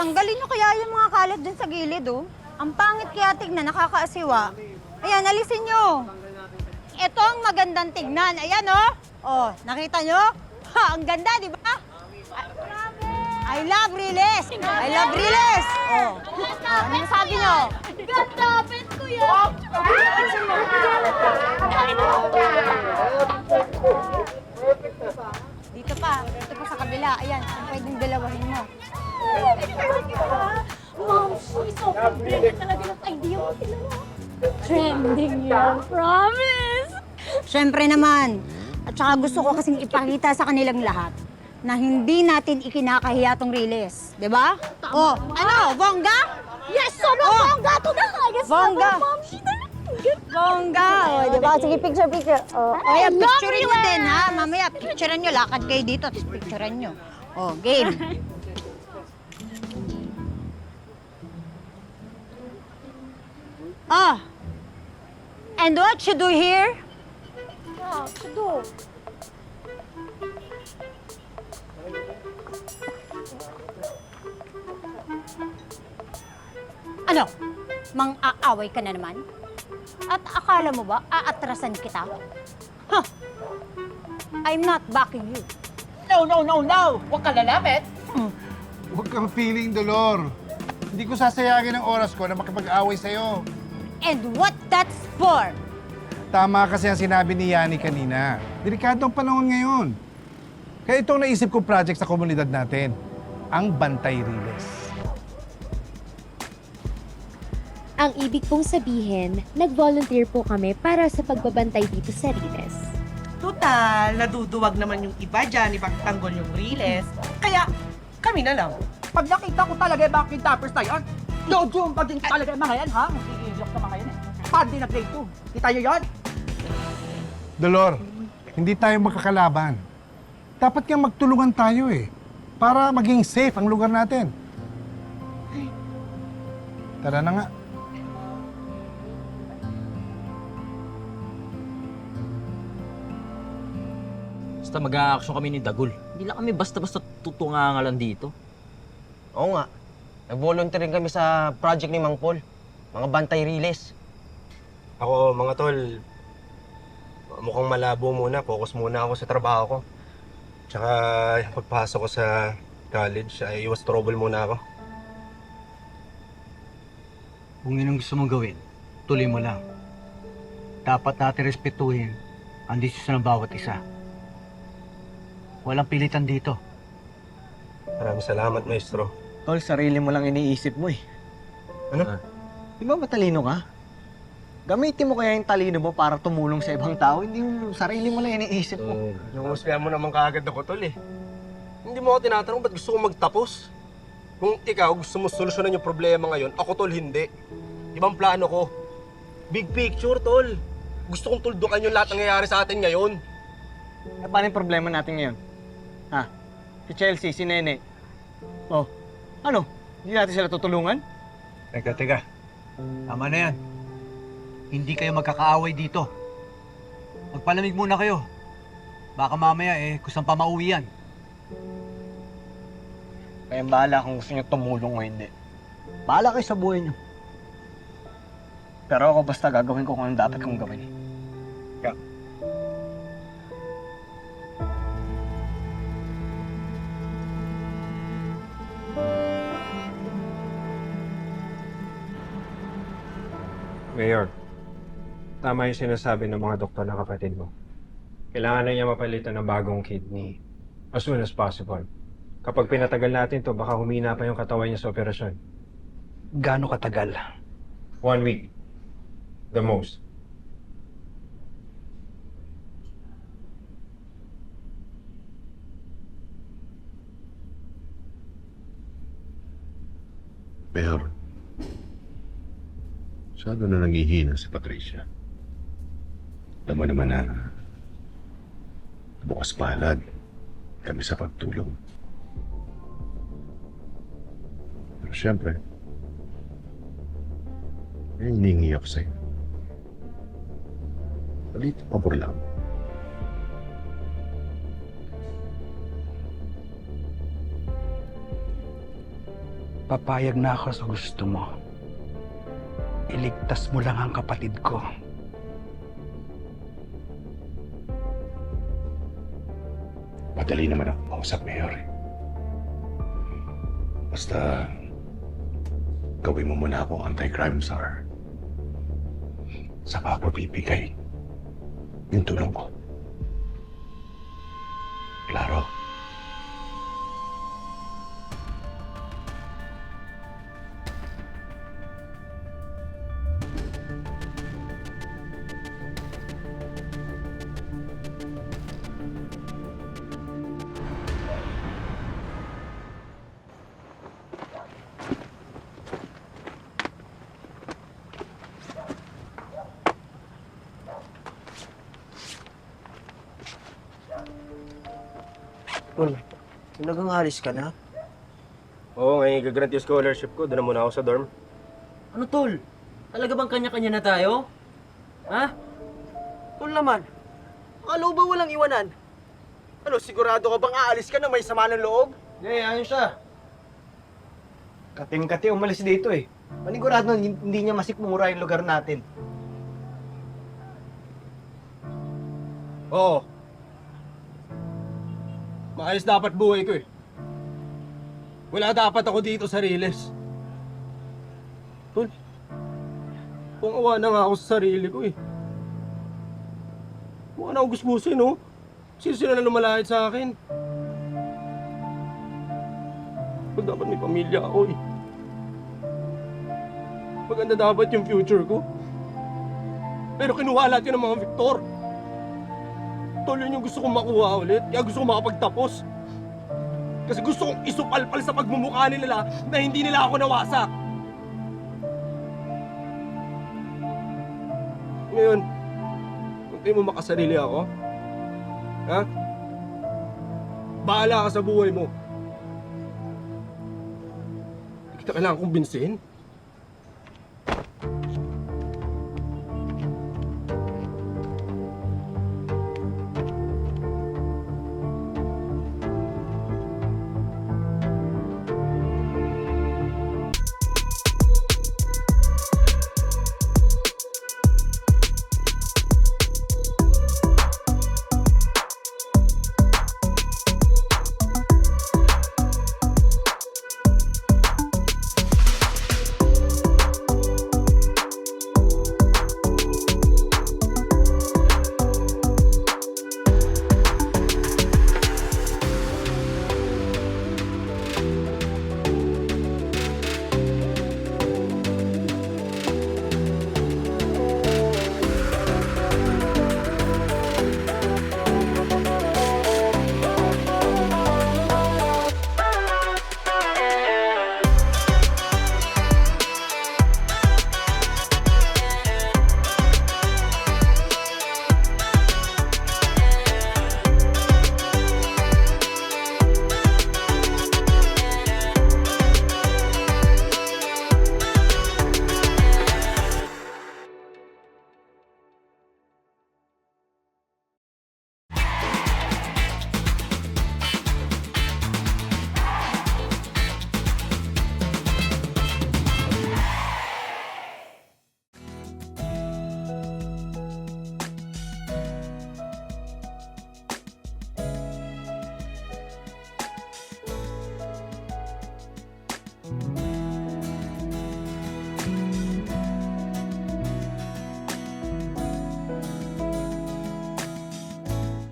Tanggalin nyo kaya yung mga kalat dun sa gilid, oh. Ang pangit kaya tignan, nakakaasiwa. Ayan, alisin nyo. Ito ang magandang tignan. Ayan, oh. Oh, nakita nyo? Ha, ang ganda, di ba? I love Riles! I love Riles! Oh. Ano masabi nyo? Ganda, bet ko yan! Dito pa sa kabila. Ayan, kung pwedeng dalawahin mo. Ma'am, sobrang brilliant talaga ng idea mo. Trending yan, promise! Siyempre naman. At saka gusto ko kasing ipakita sa kanilang lahat na hindi natin ikinakahiya tong Riles. Di ba? Oh, ano? Bongga? Yes, sobrang Oh. bongga to na! Yes, Bongga. sobrang ma'am, shit na lang. Bongga! Oh, di ba? Sige, picture. Oh, ayan, I love picturein mo Riles. din, ha? Mamaya, picturean nyo. Lakad kayo dito, tapos picturean nyo. Oh, game. Ah. And what you do here? Yeah, do. Ano? Mang-aaway ka na naman? At akala mo ba, aatrasan kita? Huh! I'm not backing you. No! Huwag ka lalapit! Huwag kang feeling, Dolor. Hindi ko sasayangin ang oras ko na makipag-away sa'yo. And what that's for? Tama kasi ang sinabi ni Yani kanina. Delikado ang panahon ngayon. Kaya itong naisip kong project sa komunidad natin, ang Bantay Riles. Ang ibig pong sabihin, nag-volunteer po kami para sa pagbabantay dito sa Riles. Total, naduduwag naman yung iba dyan, ipagtanggol yung Riles. Kaya, kami na lang. Pag nakita ko talaga yung mga kidnappers na yan, Jojum pa din talaga yung mga yan, ha? Mag-iilyok sa mga yan, eh. Pandi na grade 2. Kita nyo yun? Dolor, hindi tayo magkakalaban. Dapat nga magtulungan tayo eh. Para maging safe ang lugar natin. Tara na nga. Basta mag-a-action kami ni Dagul. Hindi lang kami basta-basta tutungangalan dito. Oo nga. Nag-volunteer rin kami sa project ni Mang Paul. Mga Bantay Riles. Ako, mga tol, mukhang malabo muna. Focus muna ako sa trabaho ko. Tsaka, pagpasok ko sa college, ay iwas trouble muna ako. Kung yun ang gusto mong gawin, tuloy mo lang. Dapat natin respetuhin ang desisyon ng bawat isa. Walang pilitan dito. Maraming salamat, maestro. Tol, sarili mo lang iniisip mo eh. Ano? Di ba matalino ka? Gamitin mo kaya yung talino mo para tumulong sa ibang tao, hindi yung sarili mo lang iniisip mo. Nanguhusgahan mo naman kaagad ako, tol eh. Hindi mo ako tinatanong ba't gusto ko magtapos? Kung ikaw gusto mo solusyonan yung problema ngayon, ako tol hindi. Ibang plano ko. Big picture, tol. Gusto kong tuldukan yung lahat ng nangyayari sa atin ngayon. Eh, paano yung problema natin ngayon? Ha? Si Chelsea, si Nene. Oh, ano? Hindi natin sila tutulungan? Teka. Tama na yan. Hindi kayo magkakaaway dito. Magpalamig muna kayo. Baka mamaya kusang pa mauwi yan. Kaya bahala kung gusto niyo tumulong o hindi. Bahala kayo sa buhay niyo. Pero ako basta gagawin ko kung ano dapat kong gawin. Yeah. Mayor, tama yung sinasabi ng mga doktor na kapatid mo. Kailangan na niya mapalitan ng bagong kidney as soon as possible. Kapag pinatagal natin to, baka humina pa yung katawan niya sa operasyon. Gaano katagal? 1 week. The most. Mayor, masyado na nangihina si Patricia. Alam mo naman na bukas palad kami sa pagtulong. Pero siyempre, hiningi ako sa'yo. Palit, pabor lang. Papayag na ako sa gusto mo. Iligtas mo lang ang kapatid ko. Madali naman ako mausap, Mayor. Basta, gawin mo muna ako anti-crime czar. Saka ako bibigay yung tulong ko. Klaro? Tol, talagang alis ka na? Oo, ngayon gagrant yung scholarship ko. Doon na muna ako sa dorm. Ano, tol? Talaga bang kanya-kanya na tayo? Ha? Tol naman, akala ba walang iwanan? Ano, sigurado ka bang aalis ka na may sama ng loob? Hindi, ayun siya. Kating-kati umalis dito eh. Panigurado hindi niya masikmura yung lugar natin. Oo. Maayos dapat buhay ko eh. Wala dapat ako dito sa Riles. Tol, kung awa na nga ako sa sarili ko eh. Mukha na ako gusgusin, no? Sino sila na lumalahit sa akin? Pag dapat may pamilya ako eh. Maganda dapat yung future ko. Pero kinuha lahat yun ng mga Victor. Tol, yun yung gusto kong makuha ulit. Kaya gusto kong makapagtapos. Kasi gusto kong isupalpal sa pagmumukha nila na hindi nila ako nawasak. Ngayon, kung di mo makasarili ako, ha? Bahala ka sa buhay mo. Hindi kita kailangan kumbinsihin.